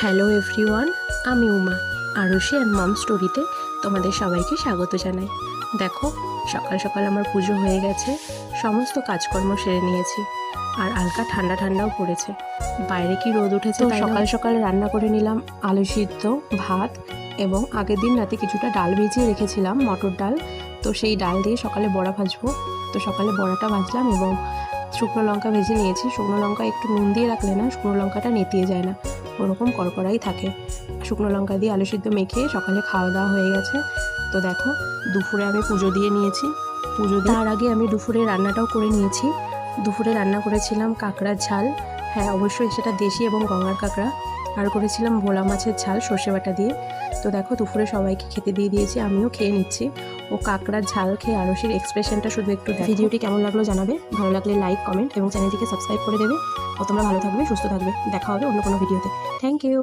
Hello everyone, আমি Uma. Arushi and mom স্টোরিতে তোমাদের সবাইকে স্বাগত জানাই। দেখো, সকাল সকাল আমার পুজো হয়ে গেছে, সমস্ত কাজকর্ম সেরে নিয়েছি, আর হালকা ঠান্ডা ঠান্ডাও পড়েছে। বাইরে কি রোদ উঠেছে, তো তাই সকাল সকাল রান্না করে নিলাম আলু সিদ্ধ, ভাত, এবং আগের দিন রাতে কিছুটা ডাল ভিজিয়ে রেখেছিলাম, মটর ডাল। তো সেই ডাল দিয়ে সকালে বড়া ভাজবো। তো সকালে বড়াটা ভাজলাম এবং শুকনো লঙ্কা ভেজে নিয়েছি। শুকনো লঙ্কা একটু নুন দিয়ে রাখলে না শুকনো লঙ্কাটা নেতিয়ে যায় না, ওরকম কড়কড়াই থাকে। শুকনো লঙ্কা দিয়ে আলু সিদ্ধ মেখে সকালে খাওয়া দাওয়া হয়ে গেছে। তো দেখো, দুপুরে আমি পুজো দিয়ে নিয়েছি। তার আগে আমি দুপুরে রান্নাটাও করে নিয়েছি। দুপুরে রান্না করেছিলাম কাঁকড়ার ঝাল, হ্যাঁ অবশ্যই সেটা দেশি এবং গঙ্গার কাঁকড়া। আর করেছিলাম ভোলা মাছের ঝাল সর্ষে বাটা দিয়ে। তো দেখো, দুপুরে সবাইকে খেতে দিয়ে দিয়েছি, আমিও খেয়ে নিচ্ছি। ও কাঁকড়ার ঝাল খেয়ে আরুষির এক্সপ্রেশনটা শুধু একটু দেখো। ভিডিওটি কেমন লাগলো জানাবে, ভালো লাগলে লাইক, কমেন্ট এবং চ্যানেলটিকে সাবস্ক্রাইব করে দেবে। ও তোমরা ভালো থাকবে, সুস্থ থাকবে। দেখা হবে অন্য কোনো ভিডিওতে। Thank you.